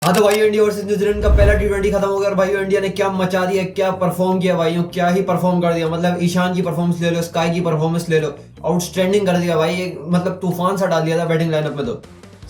हाँ तो भाई इंडिया वर्सेस न्यूजीलैंड का पहला टी20 खत्म हो गया और भाई इंडिया ने क्या मचा दिया, क्या परफॉर्म किया भाइयों, क्या ही परफॉर्म कर दिया। मतलब ईशान की परफॉर्मेंस ले लो, स्काई की परफॉर्मेंस ले लो, आउटस्टैंडिंग कर दिया भाई। एक मतलब तूफान सा डाल दिया था बैटिंग लाइनअप में। तो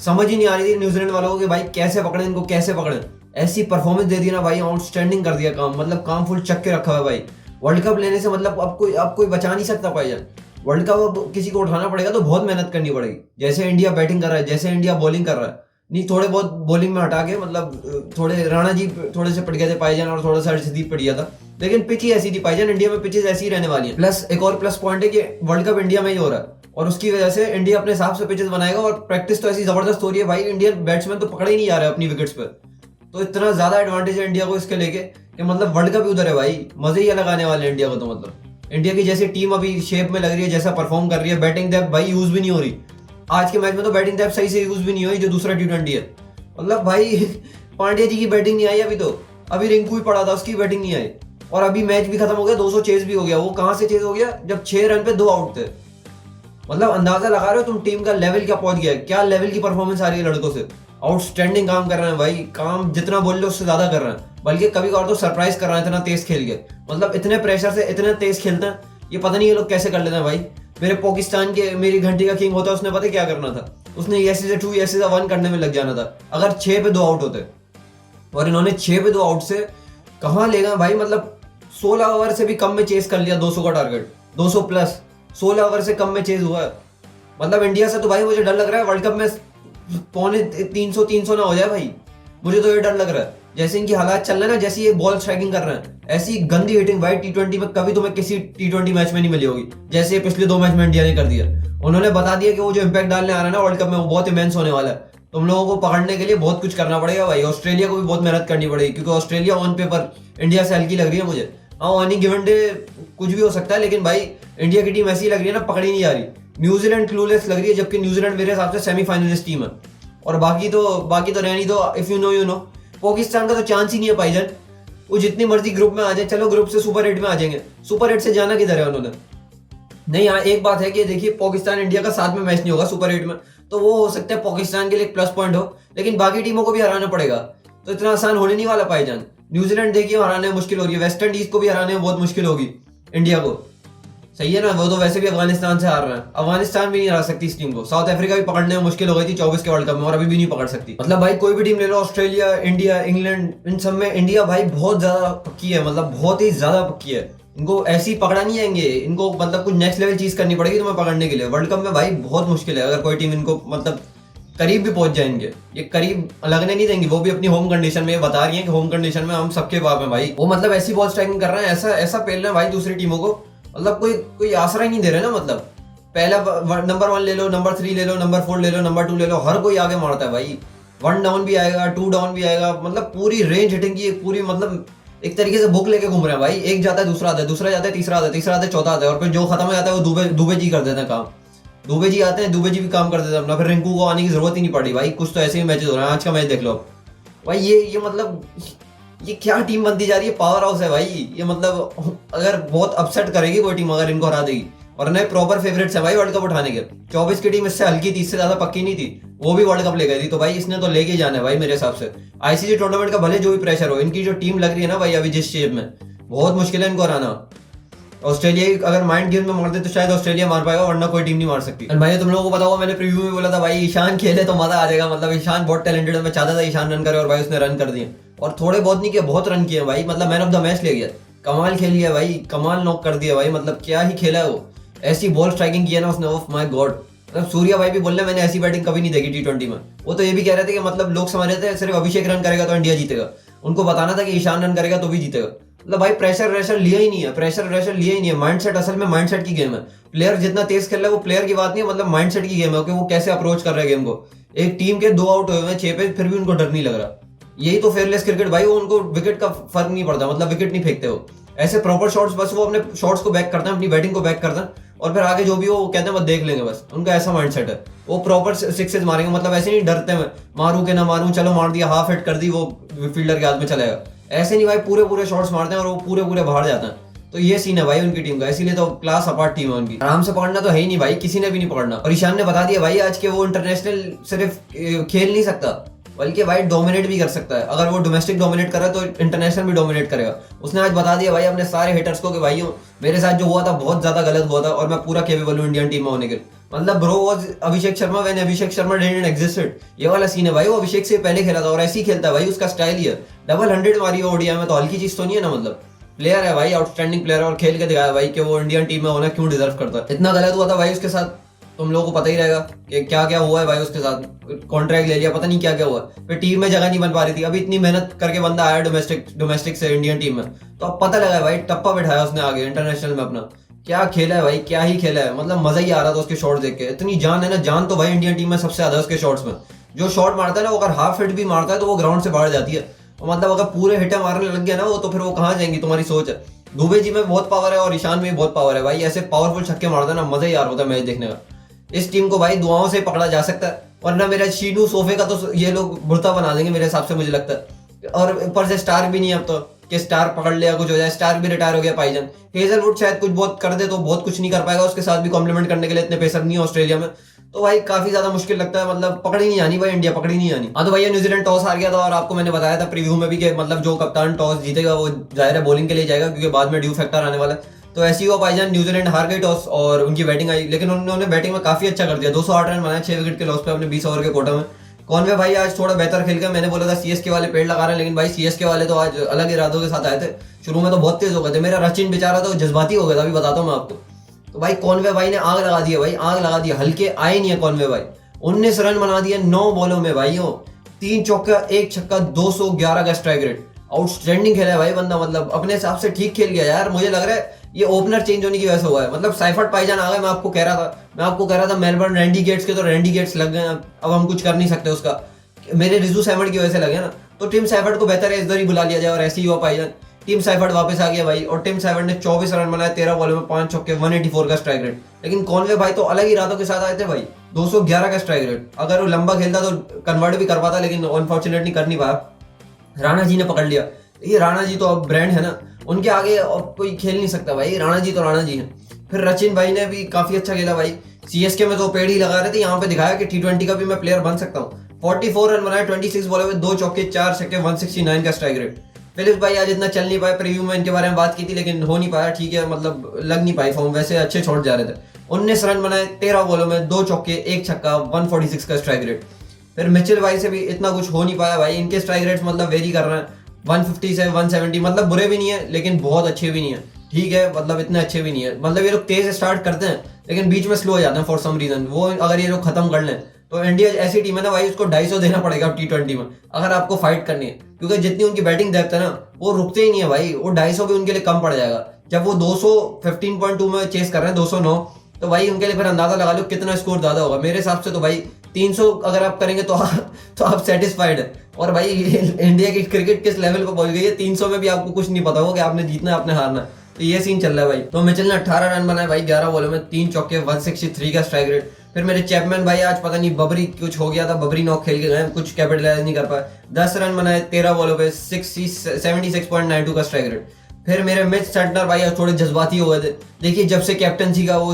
समझ ही नहीं आ रही थी न्यूजीलैंड वालों को कि भाई कैसे पकड़े इनको, कैसे पकड़े। ऐसी परफॉर्मेंस दे दी ना भाई, आउटस्टैंडिंग कर दिया काम। मतलब काम फुल चक के रखा हुआ है भाई। वर्ल्ड कप लेने से मतलब अब कोई बचा नहीं सकता भाईजान। वर्ल्ड कप अब किसी को उठाना पड़ेगा तो बहुत मेहनत करनी पड़ेगी। जैसे इंडिया बैटिंग कर रहा है, जैसे इंडिया बॉलिंग कर रहा है, नहीं थोड़े बहुत बॉलिंग में हटा के मतलब थोड़े राणा जी थोड़े से पट गए थे पाईजान और थोड़ा सा अर्शदीप पट गया था। लेकिन पिच ही ऐसी थी पाईजान, इंडिया में पिचेस ऐसी ही रहने वाली है। प्लस एक और प्लस पॉइंट है कि वर्ल्ड कप इंडिया में ही हो रहा है और उसकी वजह से इंडिया अपने हिसाब से पिचेस बनाएगा। और प्रैक्टिस तो ऐसी जबरदस्त हो रही है भाई, इंडियन बैट्समैन तो पकड़े ही नहीं जा रहे अपनी विकेट्स पर। तो इतना ज्यादा एडवांटेज है इंडिया को इसके लेके कि मतलब वर्ल्ड कप ही उधर है भाई। मजे ही अलग आने वाले हैं इंडिया को। तो मतलब इंडिया की जैसी टीम अभी शेप में लग रही है, जैसा परफॉर्म कर रही है, बैटिंग डेप्थ भाई यूज भी नहीं हो रही। आज के मैच में तो बैटिंग डेप्थ सही से यूज भी नहीं हुई जो दूसरा टी20 है। मतलब भाई पांड्या जी की बैटिंग नहीं आई अभी। तो अभी रिंकू ही पड़ा था, उसकी बैटिंग नहीं आई। और अभी मैच भी खत्म हो गया, 200 चेज भी हो गया। वो कहां से चेज हो गया जब 6 रन पे 2 आउट थे। मतलब अंदाजा लगा रहे हो तुम टीम का लेवल क्या पहुंच गया है, क्या लेवल की परफॉर्मेंस आ रही है लड़कों से। आउटस्टैंडिंग काम कर रहे हैं भाई, काम जितना बोल लो उससे ज्यादा कर रहे हैं। बल्कि कभी कभार तो सरप्राइज कर रहे हैं इतना तेज खेल के। मतलब इतने प्रेशर से इतने तेज खेलते हैं, ये पता नहीं ये लोग कैसे कर लेते हैं भाई। मेरे पाकिस्तान के मेरी घंटी का किंग होता, उसने पता क्या करना था, उसने ऐसे से 2 ऐसे से 1 करने में लग जाना था अगर 6 पे 2 आउट होते। और इन्होंने 6 पे 2 आउट से कहां ले गए भाई। मतलब 16 ओवर से भी कम में चेस कर लिया 200 का टारगेट, 200 प्लस 16 ओवर से कम में चेस हुआ है। मतलब इंडिया से तो भाई मुझे डर लग रहा है वर्ल्ड कप में पौने 300 ना हो जाए भाई। मुझे तो ये डर लग रहा है जैसे इनकी हालात चल रहे हैं ना, जैसी ये बॉल स्ट्राइकिंग कर रहे हैं, ऐसी गंदी हिटिंग भाई टी20 में कभी तुम्हें किसी टी20 मैच में नहीं मिली होगी जैसे पिछले 2 मैच में इंडिया ने कर दिया। उन्होंने बता दिया कि वो जो इम्पैक्ट डालने आ रहा है ना वर्ल्ड कप में, वो बहुत इमेंस होने वाला है। तुम लोगों को पकड़ने के लिए बहुत कुछ करना पड़ेगा भाई। ऑस्ट्रेलिया को भी बहुत मेहनत करनी पड़ेगी क्योंकि ऑस्ट्रेलिया ऑन पेपर इंडिया से हल्की लग रही है मुझे। हाँ ऑन गिवन डे कुछ भी हो सकता है, लेकिन भाई इंडिया की टीम ऐसी लग रही है ना, पकड़ी नहीं जा रही। न्यूजीलैंड क्लूलेस लग रही है, जबकि न्यूजीलैंड मेरे हिसाब से सेमीफाइनलिस्ट टीम है। और बाकी तो रहनी दो, if you know you know. Pakistan का तो चांस ही नहीं है भाईजान। वो जितनी मर्जी ग्रुप में आ जाए, चलो ग्रुप से सुपर 8 में आ जाएंगे, सुपर 8 से जाना किधर है उन्होंने। नहीं हाँ एक बात है कि देखिए पाकिस्तान इंडिया का साथ में मैच नहीं होगा सुपर 8 में, तो वो हो सकता है पाकिस्तान के लिए एक प्लस पॉइंट हो, लेकिन बाकी टीमों को भी हराना पड़ेगा। तो इतना आसान होने नहीं वाला भाईजान। न्यूजीलैंड देखिए हराने में मुश्किल हो रही है, वेस्ट इंडीज को भी हराने में बहुत मुश्किल होगी इंडिया को। सही है ना, वो तो वैसे भी अफगानिस्तान से हार रहा है, अफगानिस्तान भी नहीं हरा सकती इस टीम को। साउथ अफ्रीका भी पकड़ने में मुश्किल हो गई थी 24 के वर्ल्ड कप में और अभी भी नहीं पकड़ सकती। मतलब भाई कोई भी टीम ले लो, ऑस्ट्रेलिया, इंडिया, इंग्लैंड, इन सब में इंडिया भाई बहुत ज्यादा पक्की है। मतलब बहुत ही ज्यादा पक्की है। इनको ऐसे ही पकड़ा नहीं जाएंगे, इनको मतलब कुछ नेक्स्ट लेवल चीज करनी पड़ेगी तुम्हें पकड़ने के लिए। वर्ल्ड कप में भाई बहुत मुश्किल है अगर कोई टीम इनको मतलब करीब भी पहुंच जाएंगे। ये करीब लगने नहीं देंगे, वो भी अपनी होम कंडीशन में बता रही है कि होम कंडीशन में हम सबके बाप हैं भाई। वो मतलब ऐसी बॉल स्ट्राइकिंग कर रहे हैं, ऐसा ऐसा पेल रहे हैं भाई दूसरी टीमों को। मतलब कोई आसरा ही नहीं दे रहे ना। मतलब पहला नंबर 1 ले लो, नंबर 3 ले लो, नंबर 4 ले लो, नंबर 2 ले लो, हर कोई आगे मारता है भाई। 1 डाउन भी आएगा, 2 डाउन भी आएगा। मतलब पूरी रेंज हिटिंग की पूरी मतलब एक तरीके से बुक लेके घूम रहे हैं भाई। एक जाता है, दूसरा आता है, दूसरा जाता है, तीसरा आता है, तीसरा आता है, चौथा आता है, और फिर जो खत्म हो जाता है वो दुबे जी कर देते हैं काम। दुबे जी आते हैं, दुबे जी भी काम कर देते हैं अपना। फिर रिंकू को आने की जरूरत ही नहीं पड़ी भाई। कुछ तो ऐसे ही मैचेस हो रहे हैं, आज का मैच देख लो भाई। ये मतलब ये क्या टीम बनती जा रही है, पावर हाउस है भाई ये। मतलब अगर बहुत अपसेट करेगी कोई टीम अगर इनको हरा देगी। और नए प्रॉपर फेवरेट्स है भाई वर्ल्ड कप उठाने के। 24 की टीम इससे हल्की थी, इससे ज्यादा पक्की नहीं थी, वो भी वर्ल्ड कप ले गई थी। तो भाई इसने तो लेके जाना है भाई मेरे हिसाब से। आईसीसी टूर्नामेंट का भले जो भी प्रेशर हो, इनकी जो टीम लग रही है ना भाई अभी जिस शेप में, बहुत मुश्किल है इनको हराना। ऑस्ट्रेलिया अगर माइंड गेम में मारते तो शायद ऑस्ट्रेलिया मार पाएगा, वरना कोई टीम नहीं मार सकती। भाई तुम लोगों को पता होगा मैंने प्रीव्यू में बोला था भाई ईशान खेले तो मजा आ जाएगा। मतलब ईशान बहुत टैलेंटेड है, मैं चाहता था ईशान रन करे और भाई उसने रन कर दिए। और थोड़े बहुत नहीं किया, बहुत रन किए भाई। मतलब मैन ऑफ द मैच ले गया, कमाल खेल लिया भाई, कमाल नॉक कर दिया भाई। मतलब क्या ही खेला है वो, ऐसी बॉल स्ट्राइकिंग किया ना उसने, ऑफ माय गॉड। मतलब सूर्या भाई भी बोल रहे मैंने ऐसी बैटिंग कभी नहीं देखी टी20 में। वो तो ये भी कह रहे थे कि मतलब लोग समझ रहे थे सिर्फ अभिषेक रन करेगा तो इंडिया जीतेगा, उनको बताना था कि ईशान रन करेगा तो भी जीतेगा। मतलब भाई प्रेशर लिया ही नहीं है, प्रेशर लिया ही नहीं है। माइंडसेट असल में माइंडसेट की गेम है। प्लेयर जितना तेज खेल रहा है वो प्लेयर की बात नहीं है, मतलब माइंडसेट की गेम है कि वो कैसे अप्रोच कर रहे हैं गेम को। एक टीम के 2 आउट हुए हैं 6 पे, फिर भी उनको डर नहीं लग रहा। यही तो फेयरलेस क्रिकेट भाई। वो उनको विकेट का फर्क नहीं पड़ता, मतलब विकेट नहीं फेंकते वो। ऐसे प्रॉपर शॉट्स, बस वो अपने शॉट्स को बैक करते हैं, अपनी बैटिंग को बैक करते हैं, और फिर आगे जो भी वो कहते हैं बस देख लेंगे। बस उनका ऐसा माइंडसेट है, वो प्रॉपर सिक्सेस मारेंगे। मतलब ऐसे नहीं डरते हैं मारूं कि ना मारूं, चलो मार दिया, हाफ हिट कर दी, वो फील्डर के हाथ में चलेगा। ऐसे नहीं भाई, पूरे शॉट्स मारते हैं और वो पूरे बाहर जाते हैं। तो ये सीन है भाई उनकी टीम का, इसीलिए तो क्लास अपार्ट टीम है उनकी। आराम से पकड़ना तो है ही नहीं भाई, किसी ने भी नहीं पकड़ना। और ईशान ने बता दिया भाई आज के वो इंटरनेशनल सिर्फ खेल नहीं सकता, बल्कि भाई डोमिनेट भी कर सकता है। अगर वो डोमेस्टिक डोमिनेट करे तो इंटरनेशनल भी डोमिनेट करेगा। उसने आज बता दिया भाई अपने सारे हिटर्स को कि भाई मेरे साथ जो हुआ था बहुत ज्यादा गलत हुआ था और मैं पूरा केपेबल हूँ इंडियन टीम में होने के लिए। मतलब bro was Abhishek Sharma when Abhishek Sharma didn't existed. ये वाला सीन है भाई, वो अभिषेक से पहले खेला था और ऐसे ही खेलता है भाई, उसका स्टाइल ही है। डबल 100 मारी ओडीआई में, तो हल्की चीज तो नहीं है ना। मतलब प्लेयर है भाई, आउटस्टैंडिंग प्लेयर है और खेल के दिखाया भाई कि वो इंडियन टीम में होना क्यों डिजर्व करता है। इतना गलत हुआ था भाई उसके साथ, तुम लोगों को पता ही रहेगा कि क्या क्या हुआ है भाई उसके साथ। कॉन्ट्रैक्ट ले लिया, पता नहीं क्या क्या हुआ, फिर टीम में जगह नहीं बन पा रही थी। अभी इतनी मेहनत करके बंदा आया डोमेस्टिक से इंडियन टीम में, तो अब पता लगा है भाई, टप्पा बैठाया उसने आगे इंटरनेशनल में अपना। क्या खेला है भाई, क्या ही खेला है। मतलब मजा ही आ रहा था उसके शॉट देख के। इतनी जान है ना, जान तो भाई इंडियन टीम में सबसे ज्यादा है उसके शॉट्स में। जो शॉट मारता है ना, वो अगर हाफ हिट भी मारता है तो वो ग्राउंड से बाहर जाती है। मतलब अगर पूरे हिट मारने लग गया ना वो, तो फिर वो कहाँ जाएंगी, तुम्हारी सोच है। दुबे जी में बहुत पावर है और ईशान में भी बहुत पावर है भाई। ऐसे पावरफुल छक्के मारता है ना, मजा ही आ रहा होता है मैच देखने का। इस टीम को भाई दुआओं से पकड़ा जा सकता है, वरना मेरा शीनू सोफे का तो ये लोग भुर्ता बना देंगे मेरे हिसाब से, मुझे लगता है। और ऊपर से स्टार भी नहीं है अब तो, कि स्टार पकड़ लिया कुछ हो जाए। स्टार भी रिटायर हो गया भाईजान। हेजलवुड शायद कुछ बहुत कर दे, तो बहुत कुछ नहीं कर पाएगा। उसके साथ भी कॉम्प्लीमेंट करने के लिए इतने पेसर नहीं है ऑस्ट्रेलिया में, तो भाई काफी ज्यादा मुश्किल लगता है। मतलब पकड़ी नहीं आनी भाई, इंडिया पकड़ी नहीं आनी। हाँ तो भैया न्यूजीलैंड टॉस हार गया था, और आपको मैंने बताया था प्रीव्यू में भी कि मतलब जो कप्तान टॉस जीतेगा वो जाहिर है बॉलिंग के लिए जाएगा, क्योंकि बाद में ड्यू फैक्टर आने वाला है। तो ऐसी हुआ भाईजान, न्यूजीलैंड हार गई टॉस और उनकी बैटिंग आई, लेकिन उन्होंने बैटिंग में काफी अच्छा कर दिया। 208 रन बनाए 6 विकेट के लॉस पे अपने 20 ओवर के कोटा में। कॉनवे भाई आज थोड़ा बेहतर खेल गया। मैंने बोला था सीएसके वाले पेड़ लगा रहे हैं, लेकिन भाई सीएसके वाले तो आज अलग इरादों के साथ आए थे। शुरू में तो बहुत तेज हो गए थे। मेरा रचिन बेचारा तो जज्बाती हो गया था, अभी बताता हूँ मैं आपको। तो भाई कॉनवे भाई ने आग लगा दी है भाई, आग लगा दी। हल्के आए नहीं है कॉनवे भाई। 19 रन बना दिए 9 बॉलों में भाइयों, 3 चौका 1 छक्का, 211 का स्ट्राइक रेट। आउटस्टैंडिंग खेला है भाई बंदा। मतलब अपने हिसाब से ठीक खेल गया यार। मुझे लग रहा है ये ओपनर चेंज होने की वजह से हुआ है। मतलब साइफर्ट पाईजान आ गए। मैं आपको कह रहा था मेलबर्न रैंडी गेट्स के, तो रैंडी गेट्स लग गए। अब हम कुछ कर नहीं सकते उसका, मेरे रिजू सैफर्ट की वजह से लगे ना। तो टिम सैफर्ट को बेहतर है इस दर ही बुला लिया जाए, और ऐसे ही हुआ पाईजान। टीम सैफर्ट वापस आ गया भाई, और टिम सैफर्ट ने 24 रन बनाए 13 बॉलों में, 5 छक्के, 184 का स्ट्राइक रेट। लेकिन कॉनवे भाई तो अलग ही इरादों के साथ आए थे भाई, 211 का स्ट्राइक रेट। अगर वो लंबा खेलता तो कन्वर्ट भी कर पाता, लेकिन अनफॉर्चुनेटली कर नहीं पाया। राणा जी ने पकड़ लिया। ये राणा जी तो अब ब्रांड है ना, उनके आगे अब कोई खेल नहीं सकता भाई। राणा जी तो राणा जी हैं। फिर रचिन भाई ने भी काफी अच्छा खेला भाई। सीएसके में तो पेड़ ही लगा रहे थे, यहाँ पे दिखाया कि T20 का भी मैं प्लेयर बन सकता हूँ। 44 रन बनाए 26 बॉलों में, 2 चौके 4 छक्के, 169 का स्ट्राइक रेट। फिलिप्स भाई आज इतना चल नहीं पाए। प्रीव्यू में इनके बारे में बात की थी, लेकिन हो नहीं पाया। ठीक है, मतलब लग नहीं पाई फॉर्म, वैसे अच्छे शॉट जा रहे थे। 19 रन बनाए 13 बॉलों में, 2 चौके 1 छक्का, 146 का स्ट्राइक रेट। फिर मिचेल भाई से भी इतना कुछ हो नहीं पाया भाई। इनके स्ट्राइक रेट्स मतलब वेरी कर रहे हैं, 150 से 170। मतलब बुरे भी नहीं है, लेकिन बहुत अच्छे भी नहीं है। ठीक है, मतलब इतने अच्छे भी नहीं है। मतलब ये लोग तेज स्टार्ट करते हैं, लेकिन बीच में स्लो हो जाते हैं फॉर सम रीजन। वो अगर ये लोग खत्म कर लें तो इंडिया ऐसी टीम है ना भाई, उसको 250 देना पड़ेगा T20 में, अगर आपको फाइट करनी है। क्योंकि जितनी उनकी बैटिंग डेप्थ है ना, वो रुकते ही नहीं है भाई। वो 250 भी उनके लिए कम पड़ जाएगा। जब वो 215.2 में चेस कर रहे हैं, 209, तो भाई उनके लिए फिर अंदाजा लगा लो कितना स्कोर ज्यादा होगा। मेरे हिसाब से तो भाई 300 अगर आप करेंगे तो आप सेटिस्फाइड है। और भाई इंडिया की क्रिकेट किस लेवल पर पहुंच गई है, 300 में भी आपको कुछ नहीं पता होगा कि आपने जीतना है, आपने हारना है। तो ये सीन चल रहा है भाई। तो मिचेल ने 18 रन बनाए भाई 11 बॉलों में, 3 चौके, 163 का स्ट्राइक रेट। फिर मेरे चैपमैन भाई आज पता नहीं बबरी कुछ हो गया था, बबरी नॉक खेल के गए, कुछ कैपिटलाइज नहीं कर पाए। 10 रन बनाए 13 बॉलों पे, 76.92 का स्ट्राइक रेट। फिर मेरे मिच सेंटर भाई आज थोड़े जज्बाती हो गए थे। देखिए जब से कैप्टनसी का वो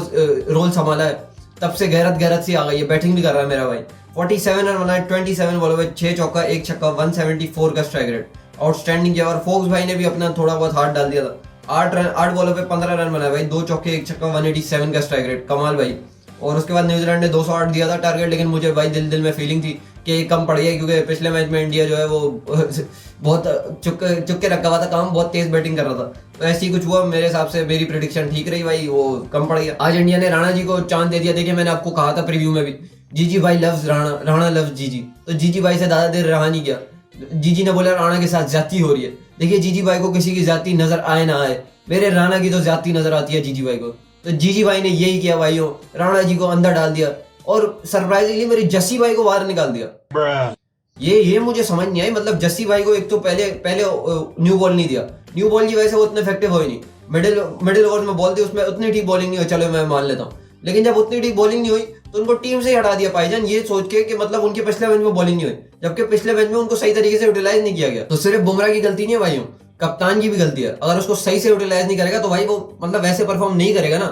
रोल संभाला है, तब से गैरत सी आ गई है। बैटिंग भी कर रहा है मेरा भाई। 47 रन बनाए 27 बॉलों में, 6 चौका 1 छक्का, 174 का स्ट्राइक रेट। आउटस्टैंडिंग किया। और फोक्स भाई ने भी अपना थोड़ा बहुत हाथ डाल दिया था। 8 बॉलों पे 15 रन बनाए भाई, 2 चौके 1 छक्का, 187 का स्ट्राइक रेट। कमाल भाई। और उसके बाद न्यूजीलैंड ने 208 दिया था टारगेट, लेकिन मुझे भाई दिल में फीलिंग थी कि कम पड़ गया, क्योंकि पिछले मैच में इंडिया जो है वो बहुत चुप के रखा हुआ था काम, बहुत तेज बैटिंग कर रहा था। तो ऐसे ही कुछ हुआ। मेरे हिसाब से मेरी प्रेडिक्शन ठीक रही भाई, वो कम पड़ गया। आज इंडिया ने राणा जी को चांद दे दिया। देखिए मैंने आपको कहा था प्रीव्यू में भी, जीजी भाई लव्स राणा, राणा लव्स जीजी। तो जीजी भाई से ज्यादा देर रहा नहीं गया। जीजी ने बोला राणा के साथ ज्यादती हो रही है। देखिए जीजी भाई को किसी की ज्यादती नजर आए ना आए, मेरे राणा की तो ज्यादती नजर आती है जीजी भाई को। तो जीजी भाई ने यही किया भाइयों, राणा जी को अंदर डाल दिया, और सरप्राइजिंगली मेरे जस्सी भाई को बाहर निकाल दिया। ये मुझे समझ नहीं आई। मतलब जस्सी भाई को एक तो पहले न्यू बॉल नहीं दिया। न्यू बॉल की वजह से वो उतने इफेक्टिव हो ही नहीं। मिडिल ओवर में बॉल दी, उसमें उतनी ठीक बॉलिंग नहीं हुई, चलो मैं मान लेता हूँ। लेकिन जब उतनी ठीक बॉलिंग नहीं हुई तो उनको टीम से ही हटा दिया भाईजान, ये सोच के कि मतलब उनके पिछले मैच में बॉलिंग नहीं हुई, जबकि पिछले मैच में उनको सही तरीके से यूटिलाइज नहीं किया गया। तो सिर्फ बुमराह की गलती नहीं है भाइयों, कप्तान की भी गलती है। अगर उसको सही से यूटिलाइज नहीं करेगा तो भाई वो मतलब वैसे परफॉर्म नहीं करेगा ना।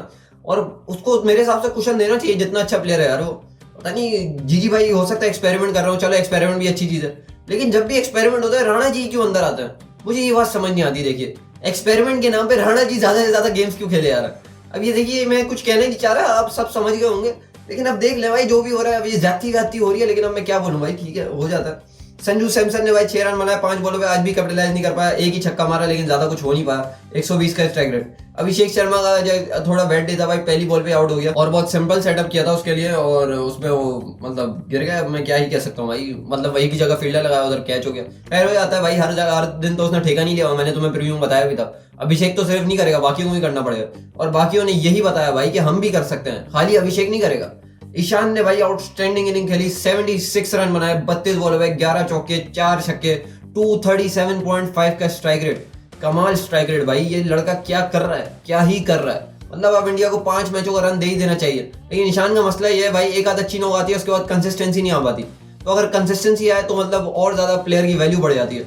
और उसको मेरे हिसाब से कुशन देना चाहिए, जितना अच्छा प्लेयर है यार वो। पता नहीं जीजी भाई हो सकता है एक्सपेरिमेंट कर रहा हूँ, चलो एक्सपेरिमेंट भी अच्छी चीज है, लेकिन जब भी एक्सपेरिमेंट होता है राणा जी क्यों अंदर आते हैं, मुझे ये बात समझ नहीं आती। देखिए एक्सपेरिमेंट के नाम पे राणा जी ज्यादा से ज्यादा गेम्स क्यों खेले यार। अब ये देखिए मैं कुछ कहना नहीं चाह रहा, आप सब समझ गए होंगे, लेकिन अब देख ले भाई जो भी हो रहा है, अब ये जाती हो रही है, लेकिन अब मैं क्या बोलूं भाई, ठीक है हो जाता है। संजू सैमसन ने भाई 6 रन बनाया 5 बॉलों पे, आज भी कैपिटलाइज नहीं कर पाया, एक ही छक्का मारा लेकिन ज्यादा कुछ हो नहीं पाया, 120 का स्ट्राइक रेट। अभिषेक शर्मा का थोड़ा बैड डे था भाई, पहली बॉल पे आउट हो गया और बहुत सिंपल सेटअप किया था उसके लिए और उसमें वो मतलब गिर गया। मैं क्या ही कह सकता हूँ भाई, मतलब वही की जगह फील्डर लगाया उधर कैच हो गया। खैर हो जाता है भाई, हर जगह हर दिन तो उसने ठेका नहीं लिया, मैंने तुम्हें प्रीव्यू में बताया भी था। अभिषेक तो सिर्फ नहीं करेगा, बाकियों को भी करना पड़ेगा और बाकियों ने यही बताया भाई कि हम भी कर सकते हैं, खाली अभिषेक नहीं करेगा। ईशान ने भाई आउटस्टैंडिंग इनिंग खेली, 76 रन बनाए 32 बॉलों पे, 11 चौके 4 छक्के, 237.5 का स्ट्राइक रेट। कमाल स्ट्राइक रेट भाई, ये लड़का क्या कर रहा है, क्या ही कर रहा है। मतलब अब इंडिया को 5 मैचों का रन दे ही देना चाहिए, लेकिन ईशान का मसला ये है भाई, एक आध अच्छी नॉक आती है उसके बाद कंसिस्टेंसी नहीं आ पाती। तो अगर कंसिस्टेंसी आए तो मतलब और ज्यादा प्लेयर की वैल्यू बढ़ जाती है,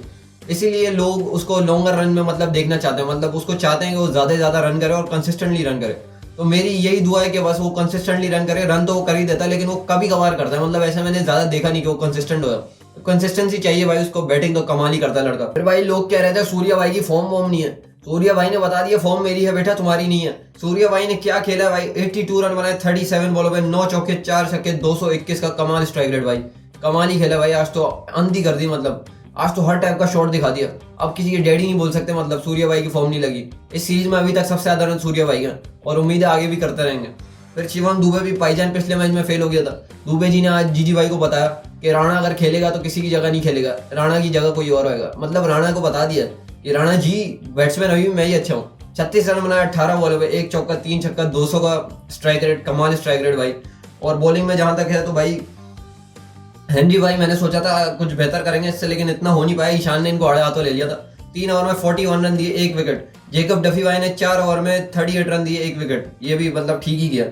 इसीलिए लोग उसको लॉन्गर रन में मतलब देखना चाहते हैं, मतलब उसको चाहते हैं कि वो ज्यादा से ज्यादा रन करे और कंसिस्टेंटली रन करे। तो मेरी यही दुआ है कि बस वो कंसिस्टेंटली रन करे। रन तो वो कर ही देता है लेकिन वो कभी कभार करता है, मतलब ऐसा मैंने ज्यादा देखा नहीं कि वो कंसिस्टेंट हो। कंसिस्टेंसी चाहिए भाई उसको, बैटिंग तो कमाल ही करता है लड़का। फिर भाई लोग कह रहे थे सूर्या भाई की फॉर्म वॉर्म नहीं है, सूर्या भाई ने बता दिया फॉर्म मेरी है बेटा, तुम्हारी नहीं है। सूर्या भाई ने क्या खेला भाई, 82 रन बनाए 37 बॉलों पे, 9 चौके 4 छक्के, 221 का कमाल स्ट्राइक रेट भाई। कमाल ही खेला भाई, आज तो अंधी कर दी, मतलब आज तो हर टाइप का शॉट दिखा दिया। अब किसी के डैडी नहीं बोल सकते मतलब सूर्या भाई की फॉर्म नहीं लगी। इस सीरीज में अभी तक सबसे ज्यादा रन सूर्या भाई का और उम्मीद है आगे भी करते रहेंगे। फिर शिवम दुबे भी भाईजान पिछले मैच में फेल हो गया था। दुबे जी ने आज जीजी भाई को बताया कि राणा अगर खेलेगा तो किसी की जगह नहीं खेलेगा, राणा की जगह कोई और होगा। मतलब राणा को बता दिया कि राणा जी बैट्समैन अभी मैं ही अच्छा हूँ। 36 रन बनाया 18 बॉलों पे, 1 चौका 3 छक्का, 200 का स्ट्राइक रेट, कमाल स्ट्राइक रेट भाई। और बॉलिंग में जहां तक है तो भाई हेनरी भाई मैंने सोचा था कुछ बेहतर करेंगे इससे, लेकिन इतना हो नहीं पाया। ईशान ने इनको आड़े हाथों ले लिया था। 3 ओवर में 41 रन दिए, 1 विकेट। जेकब डफी भाई ने 4 ओवर में 38 रन दिए, 1 विकेट। ये भी मतलब ठीक ही किया।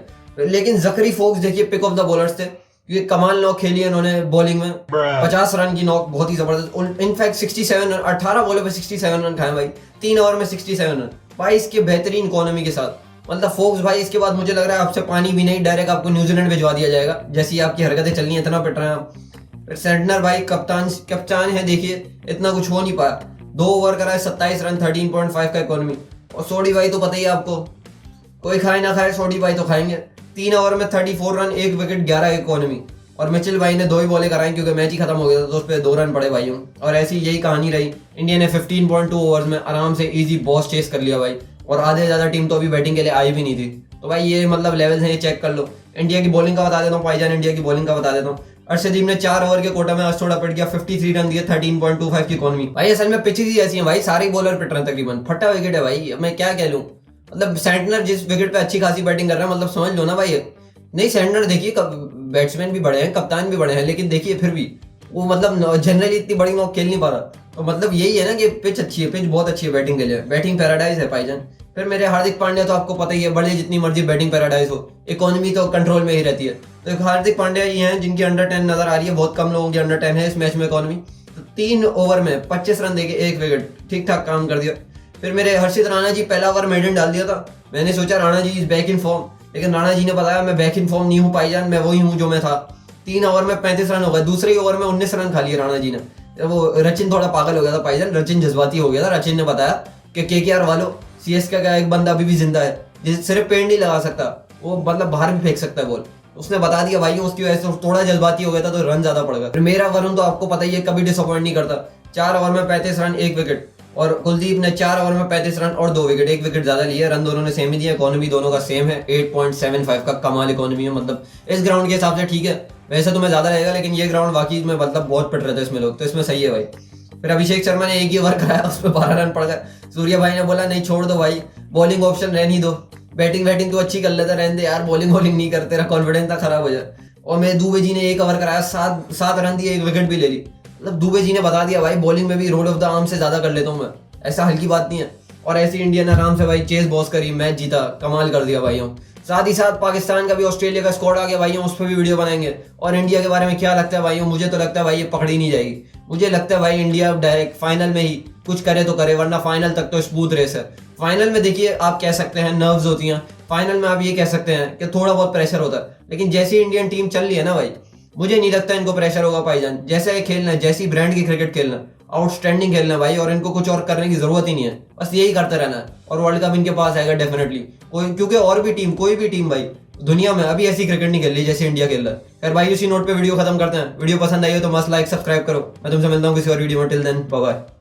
लेकिन जकरी फोक्स देखिए पिक ऑफ द बॉलर्स थे, क्योंकि कमाल नॉक खेली है इन्होंने बॉलिंग में। 50 रन की नॉक, बहुत ही जबरदस्त। इनफैक्ट 67 रन, 18 बॉलों पे 67 रन खाए भाई, 3 ओवर में 67 रन, भाई इसके बेहतरीन इकोनॉमी के साथ। मतलब फोक्स भाई इसके बाद मुझे लग रहा है आपसे पानी भी नहीं, डायरेक्ट आपको न्यूजीलैंड भिजवा दिया जाएगा, जैसी आपकी हरकतें चल रही हैं, इतना पिट रहे हैं आप। फिर सेंटनर भाई कप्तान है, देखिए इतना कुछ हो नहीं पाया। 2 ओवर कराए 27 रन, 13.5 का इकोनॉमी। और सोडी भाई तो पता ही है आपको, कोई खाए ना खाए सोडी भाई तो खाएंगे। 3 ओवर में 34 रन, 1 विकेट, 11 इकोनॉमी। और मिचेल भाई ने 2 ही बॉलें कराई क्योंकि मैच ही खत्म हो गया था, तो उस पर 2 रन पड़े भाइयों। और ऐसी यही कहानी रही। इंडिया ने 15.2 ओवर्स में आराम से इजी बॉस चेस कर लिया भाई, और आधे से ज्यादा टीम तो अभी बैटिंग के लिए आई भी नहीं थी। तो भाई ये मतलब लेवल्स हैं, ये चेक कर लो। इंडिया की बॉलिंग का बता देता हूँ भाईजान, इंडिया की बॉलिंग का बता देता हूँ। अर्शदीप ने 4 ओवर के कोटा में आज थोड़ा पिट गया, 53 रन दिए, 13.25 की इकोनॉमी। भाई असल में पिचेस ही ऐसी हैं भाई, सारे बॉलर पिट रहे हैं तकरीबन, फटा विकेट है भाई। मैं क्या कह लूं, मतलब सेंटनर जिस विकेट पे अच्छी खासी बैटिंग कर रहा है, मतलब समझ लो ना भाई। नहीं सेंटनर देखिए बैट्समैन भी बड़े हैं, कप्तान भी बड़े हैं, लेकिन देखिए फिर भी वो मतलब जनरली इतनी बड़ी नॉक खेल नहीं पा रहा। तो मतलब यही है ना कि पिच अच्छी है, पिच बहुत अच्छी है बैटिंग के लिए, बैटिंग पैराडाइज है भाईजान। फिर मेरे हार्दिक पांड्या तो आपको पता ही है, बड़े जितनी मर्जी बैटिंग पैराडाइज हो, इकोनॉमी तो कंट्रोल में ही रहती है। तो एक हार्दिक पांड्या ही हैं जिनकी अंडर 10 नजर आ रही है, बहुत कम लोगों की अंडर 10 है इस मैच में इकोनॉमी। तो 3 ओवर में 25 रन देके 1 विकेट, ठीक ठाक काम कर दिया। फिर मेरे हर्षित राणा जी पहला ओवर मेडन डाल दिया था, मैंने सोचा Rana ji is back in form, लेकिन राणा जी ने बताया मैं बैक इन फॉर्म नहीं हूँ भाईजान, मैं वही हूँ जो मैं था। 3 ओवर में 35 रन हो गए, दूसरे ओवर में 19 रन खा लिए राणा जी ने। वो रचिन थोड़ा पागल हो गया था भाईजान, रचिन जज्बाती हो गया था। रचिन ने बताया कि केकेआर वालों, सीएसके का एक बंदा अभी भी जिंदा है जिसे सिर्फ पेड़ नहीं लगा सकता, वो मतलब बाहर भी फेंक सकता है बॉल। उसने बता दिया भाई, उसकी वजह से थोड़ा जज्बाती हो गया था तो रन ज्यादा पड़ गया। फिर मेरा वरुण तो आपको पता ही है, कभी डिसअपॉइंट नहीं करता। 4 ओवर में 35 रन, 1 विकेट। और कुलदीप ने 4 ओवर में 35 रन और 2 विकेट, 1 विकेट ज्यादा लिए। रन दोनों ने सेम ही दिए, इकोनॉमी दोनों का सेम है, 8.75 का कमाल इकोनॉमी है। मतलब इस ग्राउंड के हिसाब से ठीक है, वैसे तो मैं ज्यादा रहेगा, लेकिन ये ग्राउंड वाकई में मतलब बहुत पिट रहे थे इसमें लोग, तो इसमें सही है भाई। फिर अभिषेक शर्मा ने 1 ही ओवर कराया, उसमें 12 रन पड़ गए। सूर्या भाई ने बोला नहीं छोड़ दो भाई, बॉलिंग ऑप्शन रहने दो, बैटिंग तो अच्छी कर लेता, रहने दे यार, बॉलिंग नहीं करते, तेरा कॉन्फिडेंस ना खराब हो जाए। और मेरे दुबे जी ने 1 ओवर कराया, 7 रन दिए, 1 विकेट भी ले ली। मतलब दुबे जी ने बता दिया भाई, बॉलिंग में भी रोड ऑफ द आर्म से ज्यादा कर लेता हूँ मैं, ऐसा हल्की बात नहीं है। और ऐसी इंडिया ने आराम से भाई चेस बॉस करी, मैच जीता, कमाल कर दिया भाइयों। साथ ही साथ पाकिस्तान का भी, ऑस्ट्रेलिया का स्क्वाड आ गया भाइयों, उस पर भी वीडियो बनाएंगे। और इंडिया के बारे में क्या लगता है भाइयों, मुझे तो लगता है भाई ये पकड़ी नहीं जाएगी। मुझे लगता है भाई इंडिया डायरेक्ट फाइनल में ही कुछ करे तो करे, वरना फाइनल तक तो स्मूथ रेस है। फाइनल में देखिए आप कह सकते हैं नर्व्स होती हैं, फाइनल में आप ये कह सकते हैं कि थोड़ा बहुत प्रेशर होता है, लेकिन जैसी इंडियन टीम चल रही है ना भाई, मुझे नहीं लगता इनको प्रेशर होगा भाईजान। जैसे ये खेलना है, जैसी ब्रांड की क्रिकेट खेलना, आउटस्टैंडिंग खेलना है भाई, और इनको कुछ और करने की जरूरत ही नहीं है, बस यही करते रहना है और वर्ल्ड कप इनके पास आएगा डेफिनेटली। कोई क्योंकि और भी टीम, कोई भी टीम भाई दुनिया में अभी ऐसी क्रिकेट नहीं खेल रही जैसे इंडिया खेल रहा है। खैर भाई, उसी नोट पे वीडियो खत्म करते हैं। वीडियो पसंद आई हो तो मस्त लाइक सब्सक्राइब करो। मैं तुमसे मिलता हूँ किसी और वीडियो में। Till then bye bye.